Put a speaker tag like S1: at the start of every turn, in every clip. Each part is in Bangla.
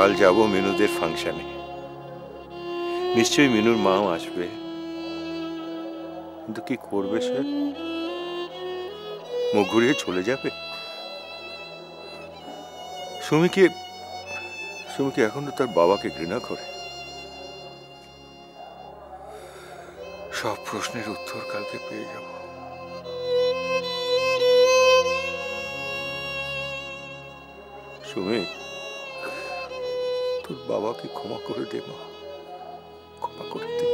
S1: কাল যাব মিনুদের ফাংশনে। নিশ্চয়ই মিনুর মাও আসবে, কিন্তু কি করবে সে? মুখ ঘুরিয়ে চলে যাবে? সুমি কি এখনো তার বাবাকে ঘৃণা করে? সব প্রশ্নের উত্তর কালকে পেয়ে যাব। সুমি, তোর বাবাকে ক্ষমা করে দে মা, ক্ষমা করে দে।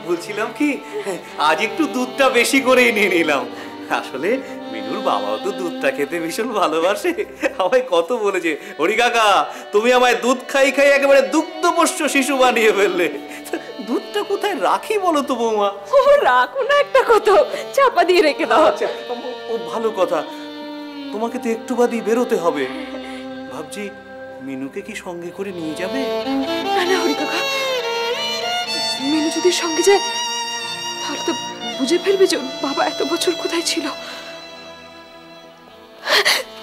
S2: বলছিলাম কি, আজ একটু দুধটা বেশি করেই নিয়ে নিলাম। আসলে মিনুর বাবাও তো দুধটা খেতে ভীষণ ভালোবাসে। আমায় কত বলেছে, হরি কাকা তুমি আমায় দুধ খাই খাই একেবারে দুগ্ধপোষ্য শিশু বানিয়ে ফেললে। দুধটা কোথায় রাখি বলো তো বৌমা?
S3: ও রাখো না, একটা কথা চাপা দিয়ে রেখে দাও।
S2: আচ্ছা, ও ভালো কথা। তোমাকে তো একটু বাদই বেরোতে হবে। ভাবছি মিনুকে কি সঙ্গে করে নিয়ে যাবে?
S3: না না হরি কাকা, মিনু যদি সঙ্গে যায় তাহলে তো বুঝে ফেলবে যে বাবা এত বছর কোথায় ছিল।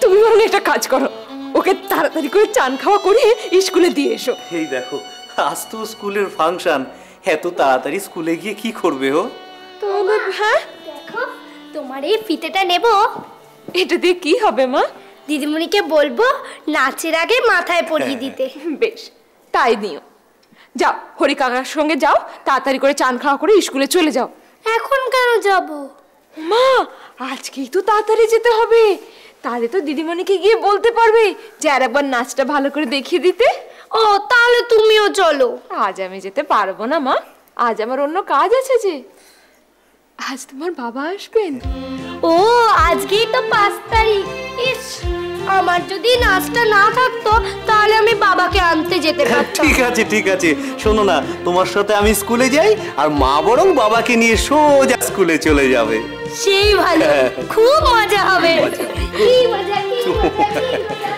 S3: তুমি বরং একটা কাজ করো, ওকে তাড়াতাড়ি করে চান খাওয়া করে স্কুলে দিয়ে এসো।
S2: এই দেখো, আজ তো স্কুলের ফাংশন, এত তাড়াতাড়ি স্কুলে গিয়ে কি করবে ও?
S3: তাহলে হ্যাঁ
S4: দেখো, তোমার এই ফিতেটা নেব।
S3: এটা দিয়ে কি হবে মা?
S4: দিদিমণিকে বলবো নাচের আগে মাথায় পরিয়ে দিতে।
S3: বেশ, তাই নিও। যাও, হরি কাকার সঙ্গে যাও, তাড়াতাড়ি করে চান খাওয়া করে স্কুলে চলে যাও।
S4: এখন কেন যাব
S3: মা? আজকেই তো তাড়াতাড়ি যেতে হবে, তাহলে তো দিদিমণিকে গিয়ে বলতে পারবে যে আর একবার নাচটা ভালো করে দেখিয়ে দিতে।
S4: ও, তাহলে তুমিও চলো।
S3: আজ আমি যেতে পারবো না মা, আজ আমার অন্য কাজ আছে। যে আজ তোমার বাবা আসবেন।
S4: ও, আজকেই তো 5 তারিখ। ইস, আমার যদি নাচটা না থাকতো তাহলে আমি বাবাকে আনতে যেতে পারতাম।
S2: ঠিক আছে ঠিক আছে, শোনো না, তোমার সাথে আমি স্কুলে যাই আর মা বরং বাবাকে নিয়ে সোজা স্কুলে চলে যাবে।
S4: সেই ভালো, খুব মজা হবে। কি মজা, কি মজা।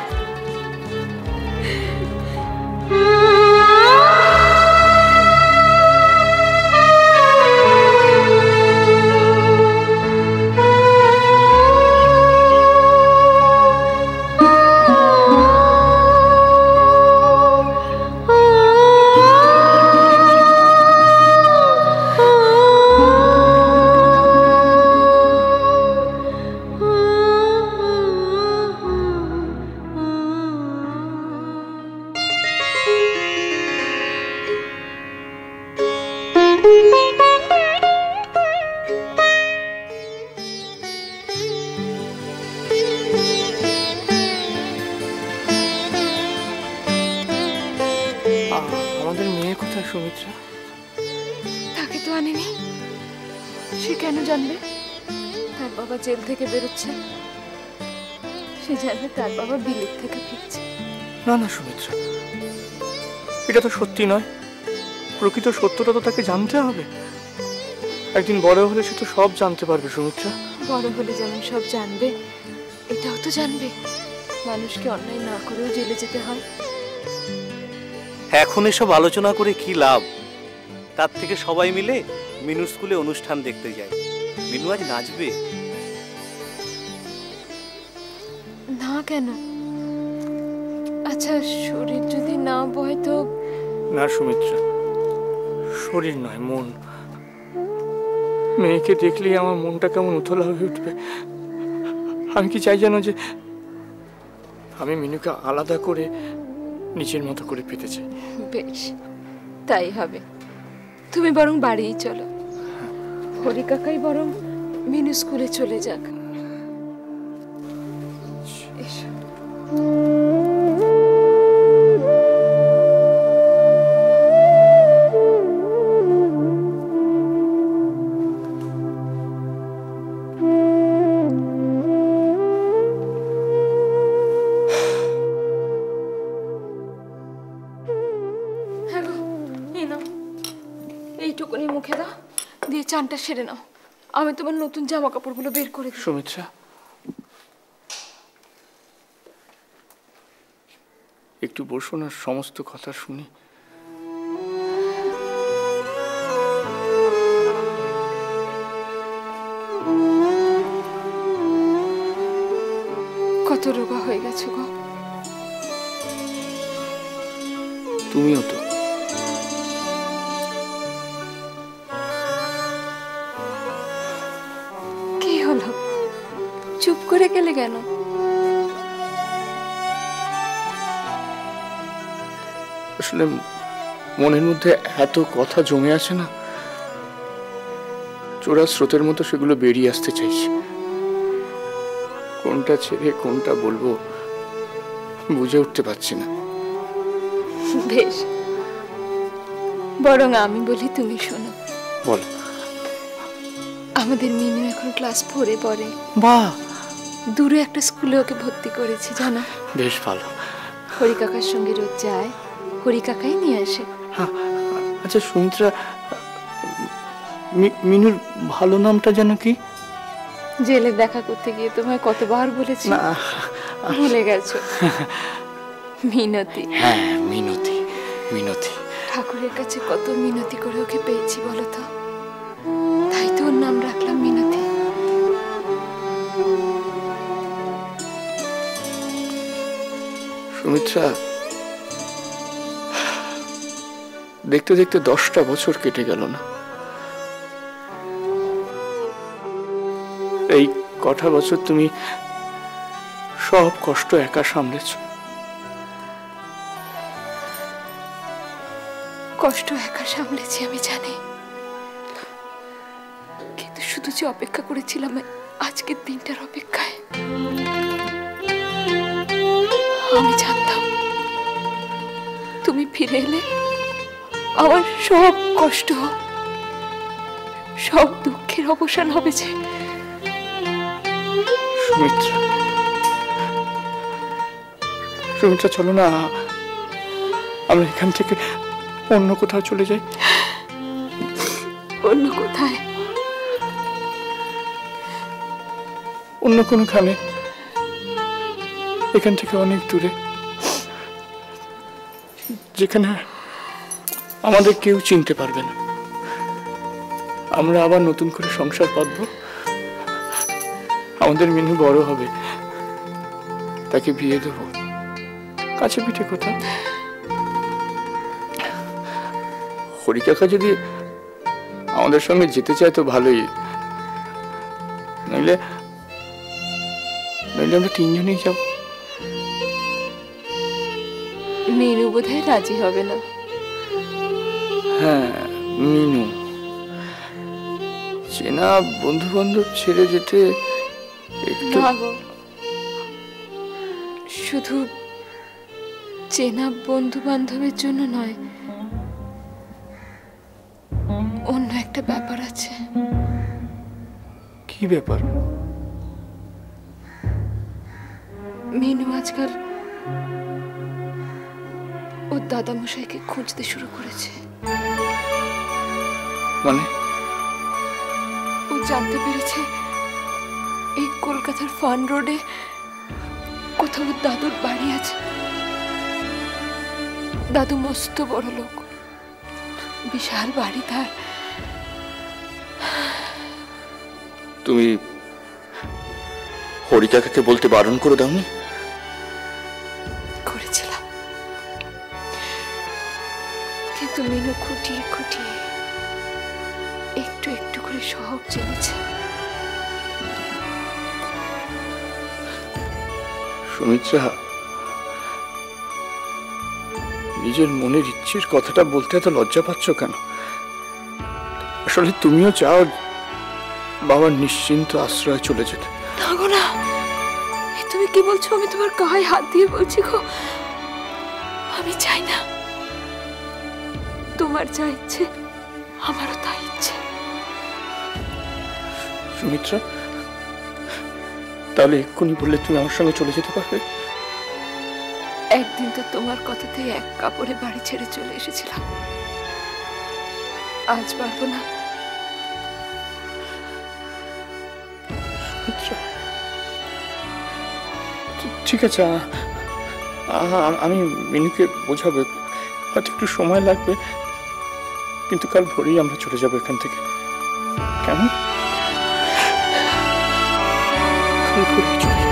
S5: আমাদের মেয়ে কোথায় সুমিত্রা?
S3: তাকে তো আনেনি, সে কেন জানবে? তার বাবা জেল থেকে বেরোচ্ছে, সে জানবে তার বাবা বিলেত থেকে ফিরছে।
S5: না না সুমিত্রা, এটা তো সত্যি নয়। প্রকৃত সত্যটা তো তাকে জানতে হবে। একদিন বড় হলে সে তো সব জানতে পারবে সুমিত্রা।
S3: বড় হলে যেমন সব জানবে, এটাও তো জানবে মানুষকে অন্যায় না করেও জেলে যেতে হয়।
S2: এখন এসব আলোচনা করে কি লাভ? তার থেকে সবাই মিলে মিনুর স্কুলে অনুষ্ঠান দেখতে যায়। মিনু আজ নাচবে।
S3: না কেন? আচ্ছা, শরীর যদি না বয় তো?
S5: না সুমিত্রা, শরীর নয়, মন। মেয়েকে দেখলেই আমার মনটা কেমন উথলা হয়ে উঠবে। আমি কি চাই জানো, যে আমি মিনুকে আলাদা করে নিজের মতো করে পেতে চাই।
S3: বেশ, তাই হবে। তুমি বরং বাড়িই চলো, হরি কাকাই বরং মিনু স্কুলে চলে যাক। এসো। এইটুকুনি মুখে দাও, দিয়ে চানটা সেরে নাও। আমি তোমার নতুন জামা কাপড়গুলো বের করে দিই।
S5: সুমিত্রা, একটু বসো না, সমস্ত কথা শুনি।
S3: কত রোগা হয়ে গেছো গো।
S5: তুমিও তো।
S3: কি হলো, চুপ করে গেলে কেন?
S5: আসলে মনের মধ্যে এত কথা জমে আছে না, চোরা স্রোতের মতো সেগুলো বেরিয়ে আসতে চাইছে। কোনটা ছেড়ে কোনটা বলবো বুঝে উঠতে পারছি না।
S3: বেশ, বরং আমি বলি তুমি শোনো।
S5: বল।
S3: আমাদের মিনু এখন ক্লাস 4-এ পড়ে।
S5: বাহ,
S3: দূরে একটা স্কুলে ওকে ভর্তি করেছি জানো।
S5: বেশ ভালো।
S3: হরি কাকার সঙ্গে রোজ যায়, হরি কাকাই নিয়ে আসে।
S5: আচ্ছা সুমিত্রা, মিনুর ভালো নামটা যেন কি?
S3: জেলে দেখা করতে গিয়ে তোমায় কতবার বলেছি,
S5: না
S3: ভুলে গেছো? মিনতি।
S5: হ্যাঁ, মিনতি। মিনতি।
S3: ঠাকুরের কাছে কত মিনতি করে ওকে পেয়েছি বলো তো, তাই তো ওর নাম রাখলাম মিনতি।
S5: সুমিত্রা, দেখতে দেখতে 10টা বছর কেটে গেল না? এই কটা বছর তুমি সব কষ্ট একা সামলেছ।
S3: কষ্ট একা সামলেছি আমি জানি, কিন্তু শুধু যে অপেক্ষা করেছিলাম আজকের দিনটার অপেক্ষায়, আমি জানতাম তুমি ফিরে এলে আমার সব কষ্ট, সব দুঃখের অবসান হবে যে।
S5: সুমিত্রা, সুমিত্রা চলো না, আমরা এখান থেকে অন্য কোথাও চলে যাই।
S3: অন্য কোথায়?
S5: অন্য কোনখানে, এখান থেকে অনেক দূরে, যেখানে আমাদের কেউ চিনতে পারবে না। আমরা আবার নতুন করে সংসার পাতবো, আমাদের মিনু বড় হবে, তাকে বিয়ে দেব। কাছে পিঠে কোথাও। হরি কাকা যদি আমাদের সঙ্গে যেতে চায় তো ভালোই, নইলে নইলে আমরা 3 জনেই যাব।
S3: মিনু বোধহয় রাজি হবে না।
S5: হ্যাঁ, মিনু চেনা বন্ধু বান্ধব ছেড়ে যেতে একটু।
S3: না গো, শুধু চেনা বন্ধু বান্ধবের জন্য নয়, অন্য একটা ব্যাপার আছে।
S5: কি ব্যাপার?
S3: মিনু আজকাল ওর দাদামশাইকে খুঁজতে শুরু করেছে।
S5: মানে?
S3: ও জানতে পেরেছে এই কলকাতার ফান রোডে কোথাও ওর দাদুর বাড়ি আছে। দাদু মস্ত বড় লোক, বিশাল বাড়ি তার।
S5: তুমি হরি কাকাকে বলতে বারণ করে দাওনি?
S3: করেছিলাম, কিন্তু মিনু খুঁটিয়ে খুঁটিয়ে একটু একটু করে সব জেনেছে।
S5: সুমিত্রা, নিজের মনের ইচ্ছের কথাটা বলতে এত লজ্জা পাচ্ছ কেন? আসলে তুমিও চাও বাবার নিশ্চিন্ত আশ্রয় চলে যেতে।
S3: না গো না, তুমি কি বলছো? আমি তোমার গায়ে হাত দিয়ে বলছি গো, আমি চাই না। তোমার যা ইচ্ছে আমারও তাই ইচ্ছে।
S5: সুমিত্রা, তাহলে এক্ষুনি বললে তুমি আমার সঙ্গে চলে যেতে পারবে?
S3: একদিন তো তোমার কথাতেই এক কাপড়ে বাড়ি ছেড়ে চলে এসেছিলাম, আজ পারবো না।
S5: ঠিক আছে, আমি মিনুকে বোঝাবো, হয়তো একটু সময় লাগবে, কিন্তু কাল ভোরেই আমরা চলে যাবো এখান থেকে। কেমন? কাল ভোরেই চলে যাবো।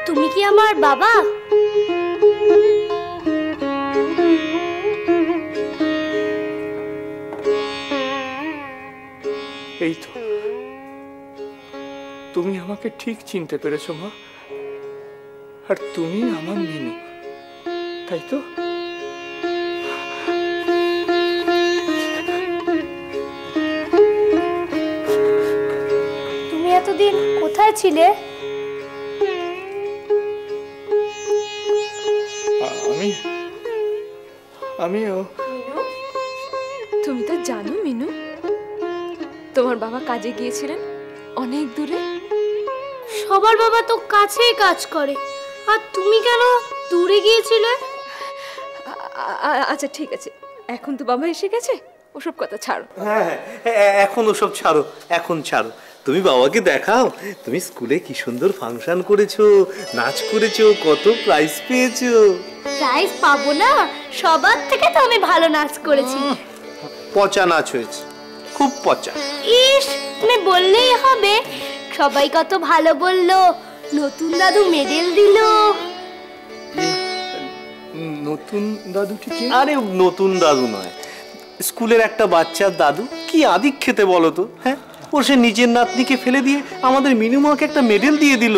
S4: তুমি কি আমার বাবা?
S5: এই তো, তুমি আমাকে ঠিক চিনতে পেরেছো মা, আর তুমি আমার মিনু, তাই তো?
S4: তুমি এতদিন কোথায় ছিলে?
S5: আমিও।
S3: তুমি তো জানো মিনু, তোমার বাবা কাজে গিয়েছিলেন অনেক দূরে।
S4: সবার বাবা তো কাছেই কাজ করে, আর তুমি কেন দূরে গিয়েছিলে?
S3: আচ্ছা ঠিক আছে, এখন তো বাবা এসে গেছে, ওসব কথা ছাড়ো।
S2: হ্যাঁ এখন ওসব ছাড়ো, এখন ছাড়ো। তুমি বাবাকে দেখাও, তুমি স্কুলে কি সুন্দর ফাংশন করেছো, নাচ করেছো, কত প্রাইজ পেয়েছো।
S4: প্রাইজ পাবো না? সবার থেকে তো আমি ভালো নাচ করেছি।
S2: পচা নাচ হয়েছে, খুব পচা।
S4: ইস, তুমি বললেই হবে। সবাই কত ভালো বললো, নতুন দাদু মেডেল দিল।
S5: নতুন দাদু ঠিকই?
S2: আরে নতুন দাদু নয়, স্কুলের একটা বাচ্চার দাদু। কি আদিক খেতে বলো তো, হ্যাঁ? ওর সে নিজের নাতনিকে ফেলে দিয়ে আমাদের মিনুমাকে একটা মেডেল দিয়ে দিল।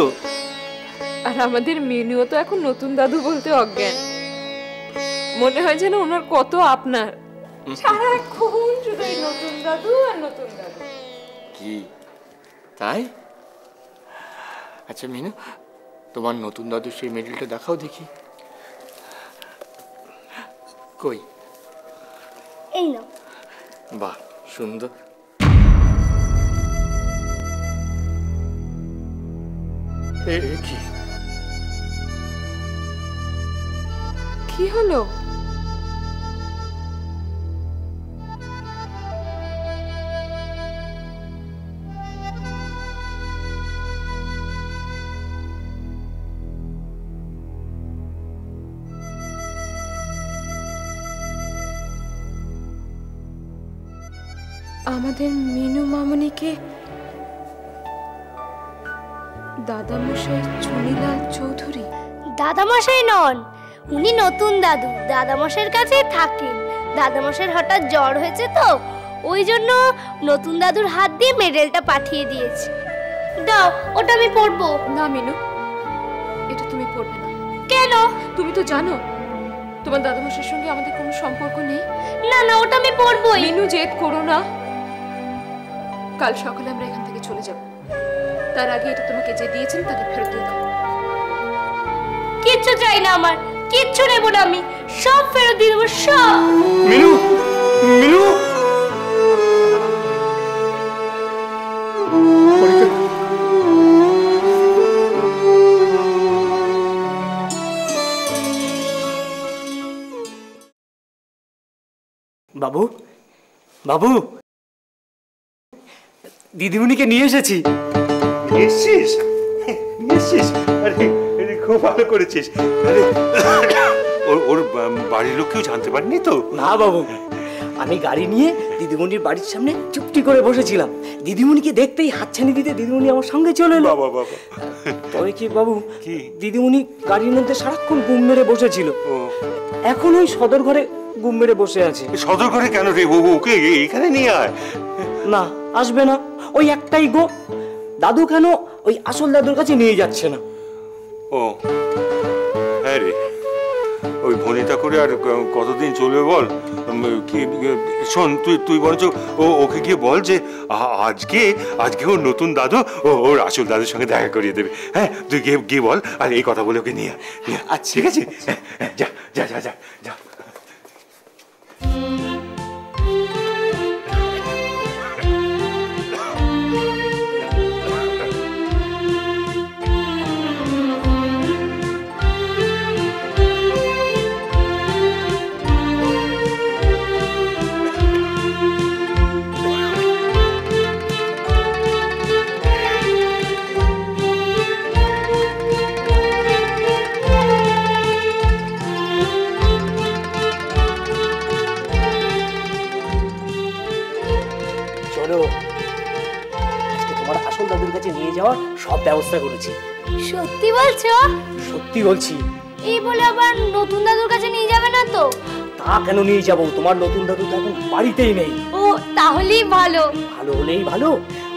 S3: আর আমাদের মিনুও তো এখন নতুন দাদু বলতে অজ্ঞান, মনে হয় যেন ওনার কত আপনার, সারাক্ষণ শুধু এই নতুন দাদু আর নতুন দাদু।
S5: কি তাই? আচ্ছা মিনু, তোমার নতুন দাদু সেই মেডেলটা দেখাও দেখি। কই?
S4: এই নাও।
S5: বাহ, সুন্দর। কি
S3: কি হলো? আমাদের মিনু মামনিকে দাদামশাই চুনিলাল চৌধুরী?
S4: দাদামশাই নন, উনি নতুন দাদু। দাদামশাইয়ের কাছে থাকেন। দাদামশাইয়ের হঠাৎ জ্বর হয়েছে তো, ওই জন্য নতুন দাদুর হাত দিয়ে মেডেলটা পাঠিয়ে দিয়েছে। দাও, ওটা আমি পরবো।
S3: না মিনু, এটা তুমি পড়বে না।
S4: কেন?
S3: তুমি তো জানো তোমার দাদামশাইয়ের সঙ্গে আমাদের কোনো সম্পর্ক নেই।
S4: না না, ওটা আমি পরবোই।
S3: মিনু, জেদ করো না। কাল সকালে আমরা এখান থেকে চলে যাব, তার আগে এটা তোমাকে যে দিয়েছেন তাকে ফেরত দিয়ে দাও।
S4: কিচ্ছু চাই না আমার, কিচ্ছু নেব না আমি, সব ফেরত দিয়ে দেবো, সব।
S5: মিনু, মিনু,
S2: বাবু, বাবু, দিদিমণিকে নিয়ে এসেছি।
S1: এসছিস? আরে খুব ভালো করেছিস। আরে বাড়ির লোক কেউ জানতে পারেনি তো?
S6: না বাবু, আমি গাড়ি নিয়ে দিদিমণির বাড়ির সামনে চুপটি করে বসেছিলাম। দিদিমণিকে দেখতেই হাতছানি দিতে দিদিমণি আমার সঙ্গে চলে এলো।
S1: বাবা বাবা,
S6: তবে কি বাবু,
S1: কি?
S6: দিদিমণি গাড়ির মধ্যে সারাক্ষণ গুম মেরে বসেছিল।
S1: ও
S6: এখন ওই সদর ঘরে গুম মেরে বসে আছে।
S1: সদর ঘরে কেন রে? ওকে এখানে নিয়ে আয়।
S6: না, আসবে না। ওই একটাই গো, দাদু কেন ওই আসল দাদুর কাছে নিয়ে যাচ্ছে না?
S1: ও হ্যাঁ রে, ওই ভনিতা করে আর কতদিন চলবে বল? কি শোন, তুই বরঞ্চ ওকে গিয়ে বল যে আজকে ওর নতুন দাদু ওর আসল দাদুর সঙ্গে দেখা করিয়ে দেবে। হ্যাঁ, তুই গিয়ে বল, আর এই কথা বলে ওকে নিয়ে আয়।
S6: আচ্ছা,
S1: ঠিক আছে, যা যা যা যা যা।
S6: চলো, আজকে তোমার আসল দাদুর কাছে নিয়ে যাওয়ার সব ব্যবস্থা করেছি।
S4: সত্যি বলছো?
S6: সত্যি বলছি।
S4: এই বলে আবার নতুন দাদুর কাছে নিয়ে যাবে না তো?
S6: তা কেন নিয়ে যাবো? তোমার নতুন দাদু তো এখন বাড়িতেই নেই।
S4: ও, তাহলেই ভালো।
S6: ভালো হলেই ভালো।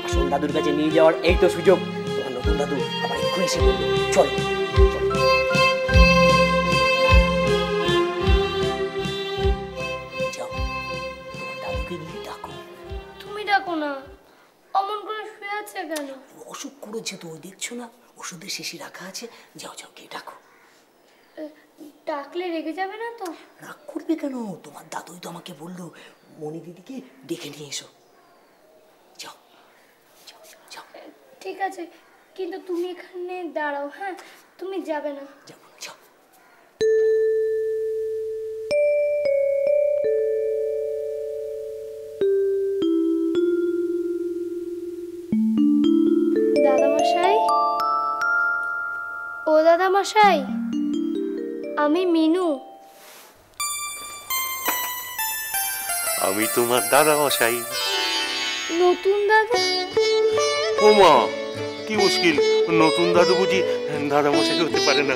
S6: আসল দাদুর কাছে নিয়ে যাওয়ার এই তো সুযোগ। তোমার নতুন দাদু আবার এক্ষুনি এসে বলবে। চলো যাও, তোমার দাদুকে গিয়ে ডাকো।
S4: তুমি ডাকো না, অমন করে শুয়ে আছে কেন?
S6: অসুখ করেছে তো, ওই দেখছো না ওষুধের শিশি রাখা আছে। যাও যাও, গিয়ে ডাকো।
S4: ডাকলে রেগে যাবে না তো?
S6: রাগ করবে কেন? তোমার দাদুই তো আমাকে বললো মনি দিদিকে ডেকে নিয়ে এসো। যাও যাও যাও।
S4: ঠিক আছে, কিন্তু তুমি এখানে দাঁড়াও। হ্যাঁ, তুমি যাবে না।
S6: যাও যাও।
S4: দাদামশাই, ও দাদামশাই, আমি মিনু।
S1: আমি তোমার দাদা মশাই।
S4: নতুন দাদা?
S1: ও মা, কি মুশকিল! নতুন দাদু বুঝি দাদা মশাই হতে পারে না?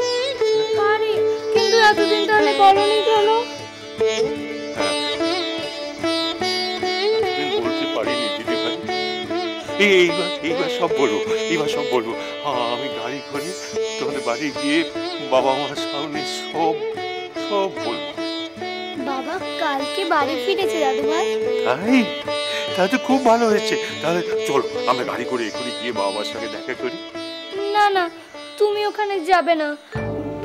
S4: পারি, কিন্তু এতদিন তাহলে বলনি কেন?
S1: বলতে পারিনি দিদি ভাই। এইবার সব বলবো, আমি গাড়ি করে তোমাদের বাড়ি গিয়ে বাবা মার সামনে সব বলবো।
S4: বাবা কালকে বাড়ি ফিরেছে দাদু ভাই।
S1: তাই? তাহলে তো খুব ভালো হয়েছে। তাহলে চলো, আমরা গাড়ি করে এখনই গিয়ে বাবা মার সঙ্গে দেখা করি।
S4: না না, তুমি ওখানে যাবে না।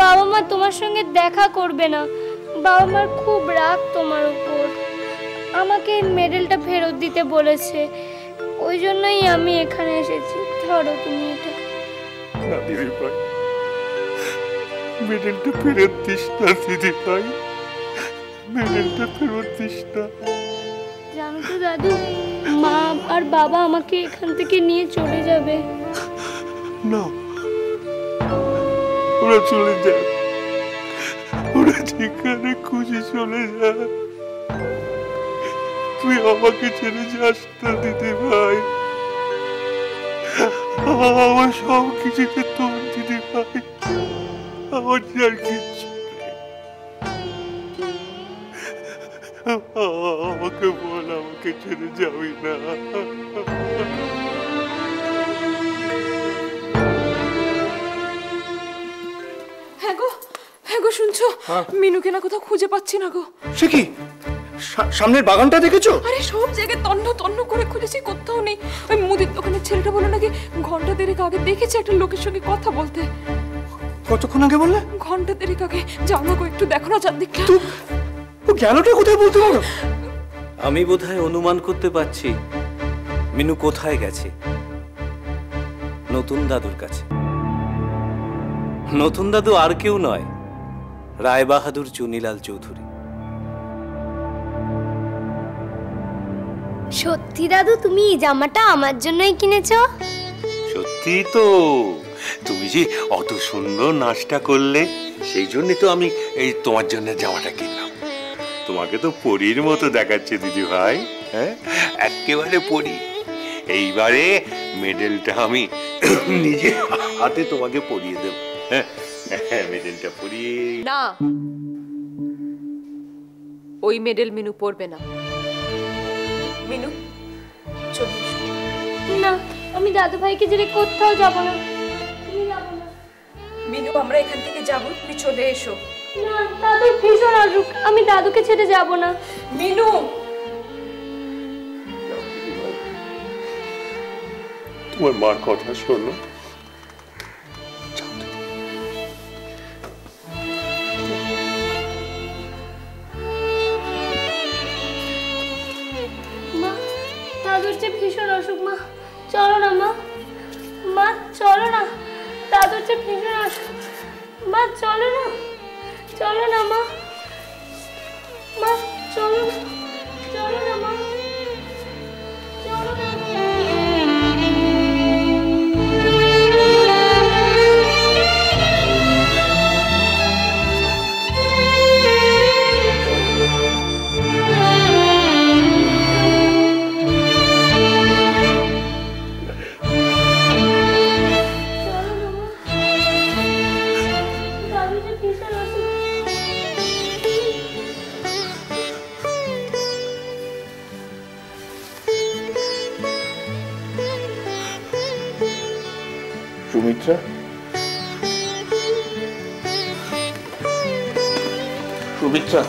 S4: বাবা মা তোমার সঙ্গে দেখা করবে না। বাবা মার খুব রাগ তোমার উপর। আমাকে মেডেলটা ফেরত দিতে বলেছে, ওই জন্যই আমি এখানে এসেছি। ধরো তুমি এটা।
S1: না দিদি ভাই, মেডেলটা ফেরত দিস না দিদি ভাই, মেডেলটা ফেরত দিস না।
S4: জানো তো দাদু, মা আর বাবা আমাকে এখান থেকে নিয়ে চলে যাবে।
S1: না, ওরা চলে যাক, ওরা যেখানে খুশি চলে যাক, তুই আমাকে ছেড়ে যাস না দিদি ভাই। আমার সব কিছুতে তোর দিদি ভাই, আমার আর কিচ্ছু নেই। আমাকে বল, আমাকে ছেড়ে যাবি না।
S3: হ্যাঁ গো, শুনছো? মিনুকে না কোথাও খুঁজে পাচ্ছি না গো।
S5: সে কি, সামনের বাগানটা দেখেছো?
S3: আরে সব জায়গায় তন্ন তন্ন করে খুঁজেছি, কোথাও নেই। ওই মুদির দোকানের ছেলেটা বলে নাকি ঘন্টা দেড়েক আগে দেখেছে একটা লোকের সঙ্গে কথা বলতে।
S5: কতক্ষণ আগে বললে?
S3: ঘন্টা দেড়েক আগে। যাও না গো, একটু দেখো না চারদিকটা।
S5: ও গেলটা কোথায় বলতে পারো?
S2: আমি বোধহয় অনুমান করতে পারছি মিনু কোথায় গেছে। নতুন দাদুর কাছে। নতুন দাদু আর কেউ নয়, রায়বাহাদুর চুনিলাল চৌধুরী।
S4: সত্যি দাদু, তুমি এই জামাটা আমার জন্যই কিনেছো?
S1: সত্যি তো, তুমি যে অত সুন্দর নাচটা করলে, সেই জন্য তো আমি এই তোমার জন্য জামাটা কিনলাম। তোমাকে তো পরীর মতো দেখাচ্ছে দিদি ভাই। হ্যাঁ, একেবারে পরী। এইবারে মেডেলটা আমি নিজে হাতে তোমাকে পরিয়ে দেব। হ্যাঁ, মেডেলটা পরিয়ে।
S3: না, ওই মেডেল মিনু পরবে না। মিনু চলে এসো।
S4: না, আমি দাদু ভাইকে ছেড়ে কোথাও যাব না।
S3: মিনু, আমরা এখান থেকে যাব, তুমি চলে এসো।
S4: না, দাদু ভীষণ অসুখ, আমি দাদুকে ছেড়ে যাব না।
S3: মিনু,
S1: তোমার মার কথা শোনো।
S4: মা, দাদুর যে ভীষণ অসুখ, মা চলো না মা। মা চলো না, দাদুর যে ভীষণ অসুখ। মা চলো না, চলো না মা। মা চলো না, চলো না মা, চলো না।
S5: সুমিত্রা, সুমিত্রা,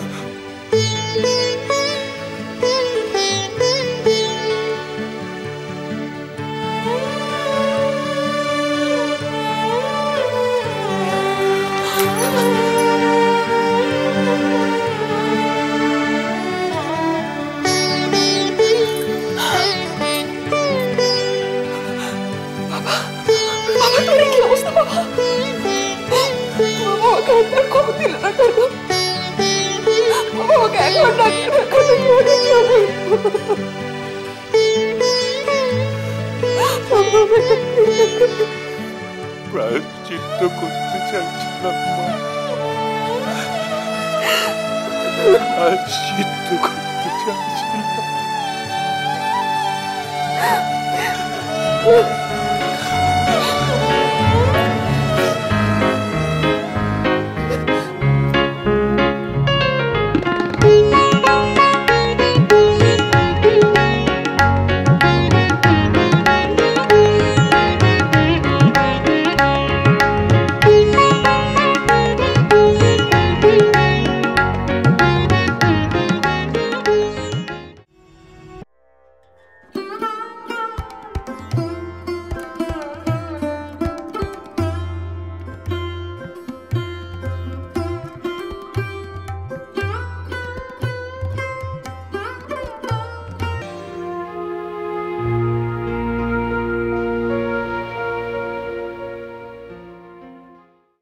S1: প্রায়শ্চিত্ত করতে চাইছিলাম মা, প্রায়শ্চিত্ত করতে চাইছিলাম।